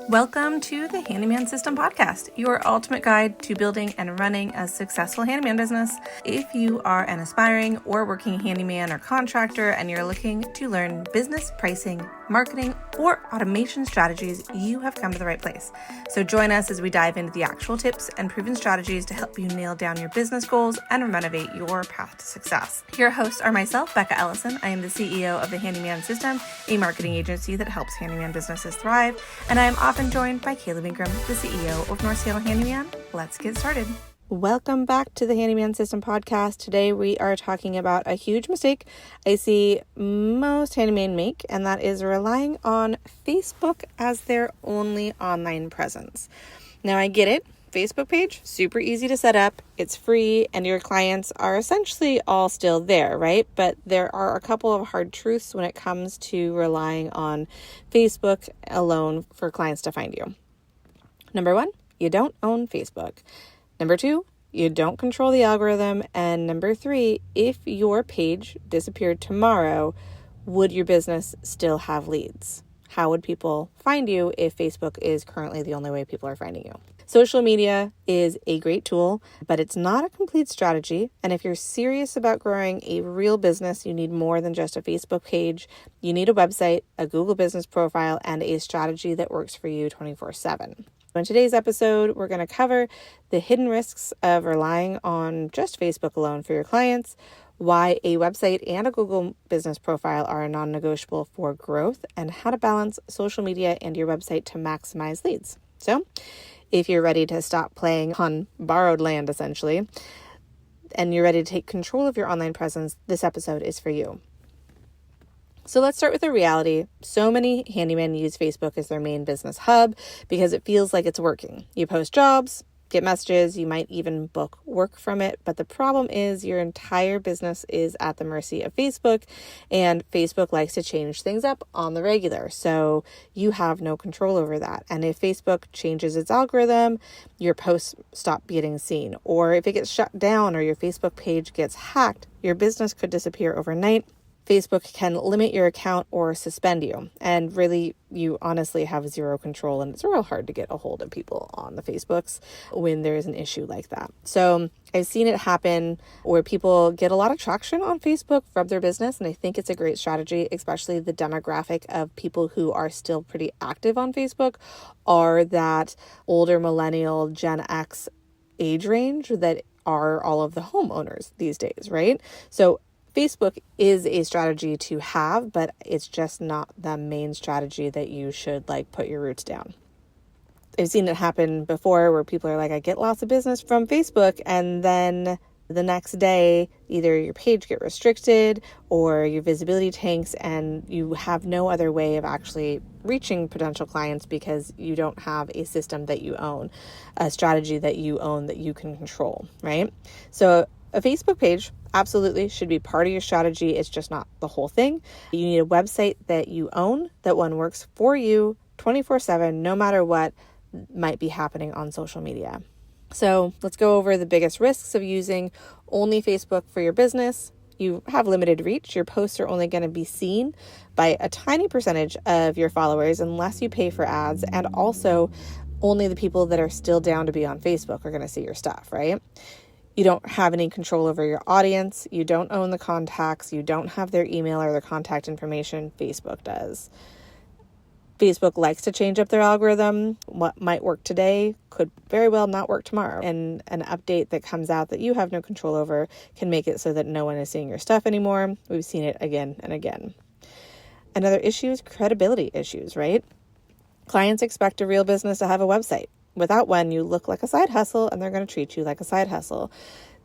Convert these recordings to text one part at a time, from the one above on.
Welcome to the Handyman System Podcast, your ultimate guide to building and running a successful handyman business. If you are an aspiring or working handyman or contractor and you're looking to learn business pricing, marketing, or automation strategies, you have come to the right place. So join us as we dive into the actual tips and proven strategies to help you nail down your business goals and renovate your path to success. Your hosts are myself, Becca Ellison. I am the CEO of the Handyman System, a marketing agency that helps handyman businesses thrive, and I am often joined by Caleb Ingram, the CEO of North Seattle Handyman. Let's get started. Welcome back to the Handyman System Podcast. Today we are talking about a huge mistake I see most handymen make, and that is relying on Facebook as their only online presence. Now I get it. Facebook page, super easy to set up, it's free, and your clients are essentially all still there, right? But there are a couple of hard truths when it comes to relying on Facebook alone for clients to find you. Number one, you don't own Facebook. Number two, you don't control the algorithm. And number three, if your page disappeared tomorrow, would your business still have leads? How would people find you if Facebook is currently the only way people are finding you? Social media is a great tool, but it's not a complete strategy. And if you're serious about growing a real business, you need more than just a Facebook page. You need a website, a Google business profile, and a strategy that works for you 24/7. In today's episode, we're going to cover the hidden risks of relying on just Facebook alone for your clients, why a website and a Google business profile are non-negotiable for growth, and how to balance social media and your website to maximize leads. So, if you're ready to stop playing on borrowed land, essentially, and you're ready to take control of your online presence, this episode is for you. So let's start with the reality. So many handymen use Facebook as their main business hub because it feels like it's working. You post jobs, get messages, you might even book work from it. But the problem is your entire business is at the mercy of Facebook, and Facebook likes to change things up on the regular. So you have no control over that. And if Facebook changes its algorithm, your posts stop getting seen. Or if it gets shut down or your Facebook page gets hacked, your business could disappear overnight. Facebook can limit your account or suspend you. And really, you honestly have zero control. And it's real hard to get a hold of people on the Facebooks when there's an issue like that. So I've seen it happen where people get a lot of traction on Facebook from their business. And I think it's a great strategy, especially the demographic of people who are still pretty active on Facebook are that older millennial Gen X age range that are all of the homeowners these days, right? So Facebook is a strategy to have, but it's just not the main strategy that you should put your roots down. I've seen it happen before where people are like, I get lots of business from Facebook, and then the next day, either your page get restricted or your visibility tanks and you have no other way of actually reaching potential clients because you don't have a system that you own, a strategy that you own that you can control, right? So a Facebook page absolutely should be part of your strategy. It's just not the whole thing. You need a website that you own, that one works for you 24/7, no matter what might be happening on social media. So let's go over the biggest risks of using only Facebook for your business. You have limited reach. Your posts are only going to be seen by a tiny percentage of your followers unless you pay for ads. And also only the people that are still down to be on Facebook are going to see your stuff, right? You don't have any control over your audience. You don't own the contacts. You don't have their email or their contact information. Facebook does. Facebook likes to change up their algorithm. What might work today could very well not work tomorrow. And an update that comes out that you have no control over can make it so that no one is seeing your stuff anymore. We've seen it again and again. Another issue is credibility issues, right? Clients expect a real business to have a website. Without one, you look like a side hustle and they're going to treat you like a side hustle.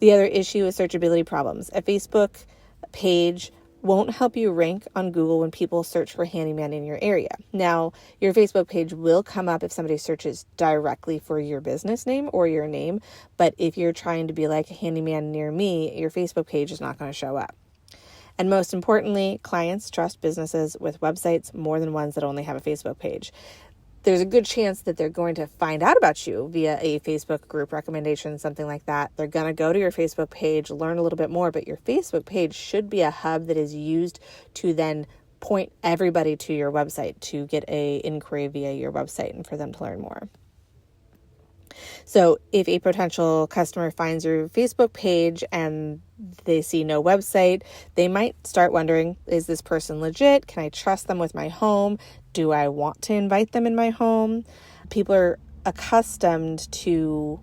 The other issue is searchability problems. A Facebook page won't help you rank on Google when people search for handyman in your area. Now, your Facebook page will come up if somebody searches directly for your business name or your name, but if you're trying to be like a handyman near me, your Facebook page is not going to show up. And most importantly, clients trust businesses with websites more than ones that only have a Facebook page. There's a good chance that they're going to find out about you via a Facebook group recommendation, something like that. They're going to go to your Facebook page, learn a little bit more, but your Facebook page should be a hub that is used to then point everybody to your website to get a inquiry via your website and for them to learn more. So if a potential customer finds your Facebook page and they see no website, they might start wondering, is this person legit? Can I trust them with my home? Do I want to invite them in my home? People are accustomed to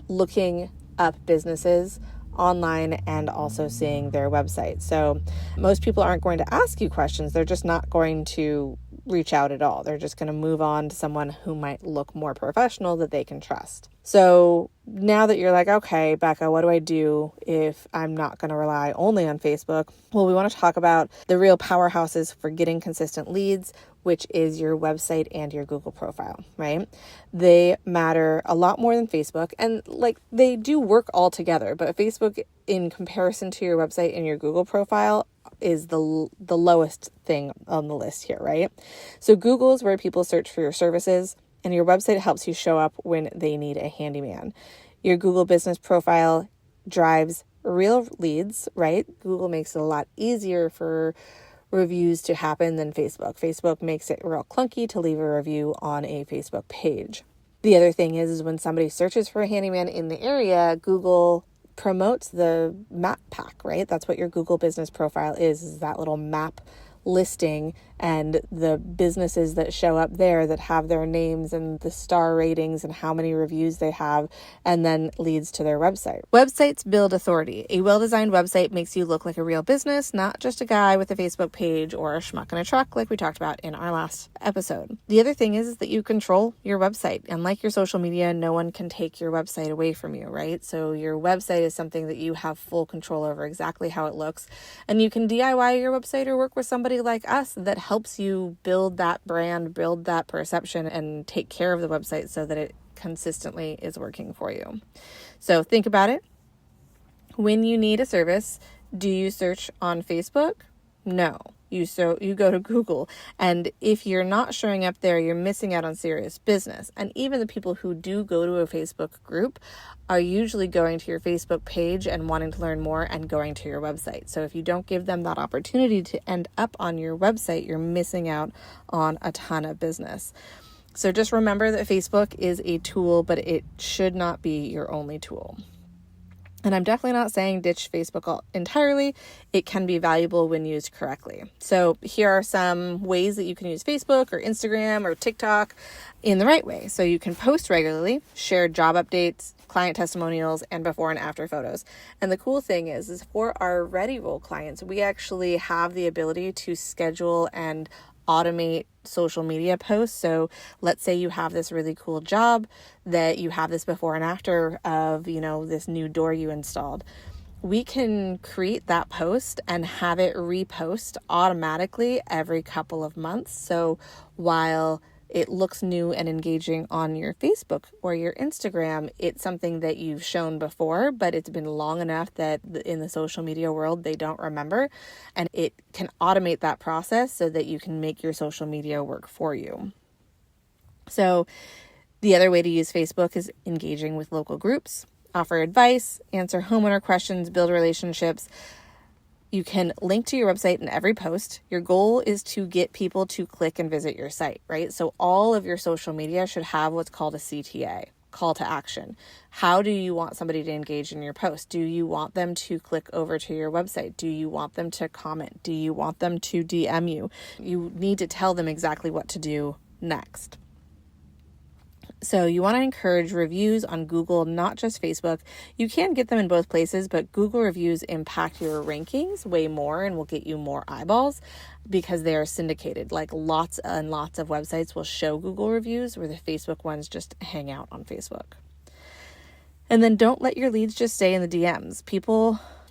looking up businesses online and also seeing their website. So most people aren't going to ask you questions. They're just not going to reach out at all. They're just going to move on to someone who might look more professional that they can trust. So now that you're like, okay, Becca, what do I do if I'm not going to rely only on Facebook? Well, we want to talk about the real powerhouses for getting consistent leads, which is your website and your Google profile, right? They matter a lot more than Facebook, and like they do work all together, but Facebook in comparison to your website and your Google profile is the lowest thing on the list here, right? So Google is where people search for your services, and your website helps you show up when they need a handyman. Your Google business profile drives real leads, right? Google makes it a lot easier for reviews to happen than Facebook. Facebook makes it real clunky to leave a review on a Facebook page. The other thing is when somebody searches for a handyman in the area, Google promotes the map pack, right? That's what your Google business profile is that little map listing and the businesses that show up there that have their names and the star ratings and how many reviews they have, and then leads to their website. Websites build authority. A well-designed website makes you look like a real business, not just a guy with a Facebook page or a schmuck in a truck like we talked about in our last episode. The other thing is that you control your website. And like your social media, no one can take your website away from you, right? So your website is something that you have full control over exactly how it looks. And you can DIY your website or work with somebody like us that helps you build that brand, build that perception, and take care of the website so that it consistently is working for you. So think about it. When you need a service, do you search on Facebook? No. You go to Google, and if you're not showing up there, you're missing out on serious business. And even the people who do go to a Facebook group are usually going to your Facebook page and wanting to learn more and going to your website. So if you don't give them that opportunity to end up on your website, you're missing out on a ton of business. So just remember that Facebook is a tool, but it should not be your only tool. And I'm definitely not saying ditch Facebook entirely. It can be valuable when used correctly. So here are some ways that you can use Facebook or Instagram or TikTok in the right way. So you can post regularly, share job updates, client testimonials, and before and after photos. And the cool thing is for our Ready Roll clients, we actually have the ability to schedule and automate social media posts. So let's say you have this really cool job that you have this before and after of, this new door you installed. We can create that post and have it repost automatically every couple of months. So while it looks new and engaging on your Facebook or your Instagram, it's something that you've shown before, but it's been long enough that in the social media world, they don't remember. And it can automate that process so that you can make your social media work for you. So the other way to use Facebook is engaging with local groups, offer advice, answer homeowner questions, build relationships. You can link to your website in every post. Your goal is to get people to click and visit your site, right? So all of your social media should have what's called a CTA, call to action. How do you want somebody to engage in your post? Do you want them to click over to your website? Do you want them to comment? Do you want them to DM you? You need to tell them exactly what to do next. So you want to encourage reviews on Google, not just Facebook. You can get them in both places, but Google reviews impact your rankings way more and will get you more eyeballs because they are syndicated. Like lots and lots of websites will show Google reviews where the Facebook ones just hang out on Facebook. And then don't let your leads just stay in the DMs.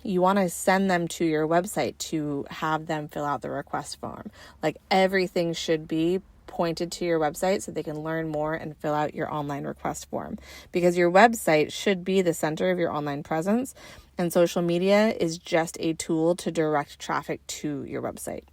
You want to send them to your website to have them fill out the request form. Like everything should be pointed to your website so they can learn more and fill out your online request form, because your website should be the center of your online presence and social media is just a tool to direct traffic to your website.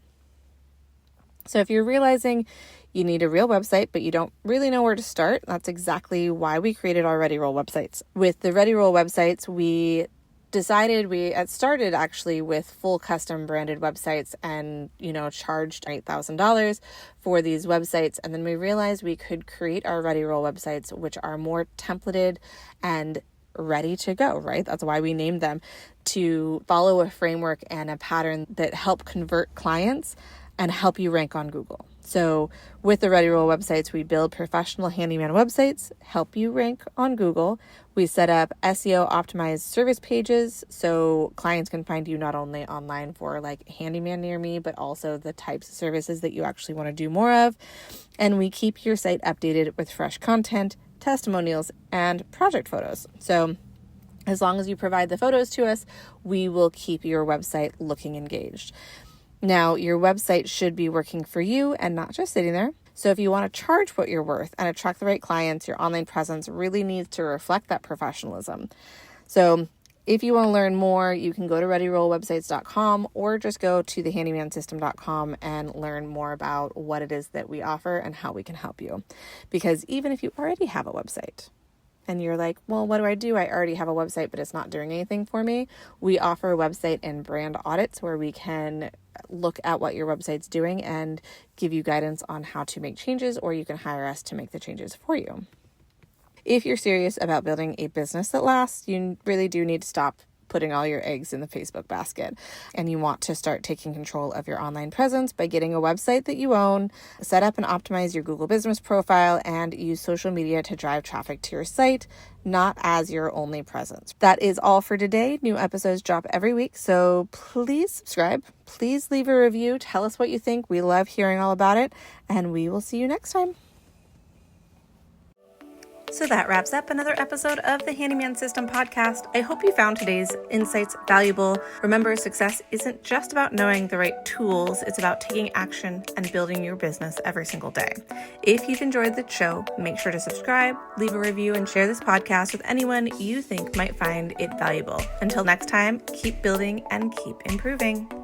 So if you're realizing you need a real website, but you don't really know where to start, that's exactly why we created our Ready Roll websites. With the Ready Roll websites, we decided it started actually with full custom branded websites and, charged $8,000 for these websites. And then we realized we could create our Ready Roll websites, which are more templated and ready to go, right? That's why we named them, to follow a framework and a pattern that help convert clients and help you rank on Google. So with the Ready Roll websites, we build professional handyman websites, help you rank on Google. We set up SEO optimized service pages so clients can find you not only online for like handyman near me, but also the types of services that you actually want to do more of. And we keep your site updated with fresh content, testimonials, and project photos. So as long as you provide the photos to us, we will keep your website looking engaged. Now, your website should be working for you and not just sitting there. So if you want to charge what you're worth and attract the right clients, your online presence really needs to reflect that professionalism. So if you want to learn more, you can go to readyrollwebsites.com or just go to thehandymansystem.com and learn more about what it is that we offer and how we can help you. Because even if you already have a website, and you're like, well, what do? I already have a website, but it's not doing anything for me. We offer website and brand audits where we can look at what your website's doing and give you guidance on how to make changes, or you can hire us to make the changes for you. If you're serious about building a business that lasts, you really do need to stop putting all your eggs in the Facebook basket. And you want to start taking control of your online presence by getting a website that you own, set up and optimize your Google business profile, and use social media to drive traffic to your site, not as your only presence. That is all for today. New episodes drop every week, so please subscribe. Please leave a review. Tell us what you think. We love hearing all about it, and we will see you next time. So that wraps up another episode of the Handyman System podcast. I hope you found today's insights valuable. Remember, success isn't just about knowing the right tools. It's about taking action and building your business every single day. If you've enjoyed the show, make sure to subscribe, leave a review, and share this podcast with anyone you think might find it valuable. Until next time, keep building and keep improving.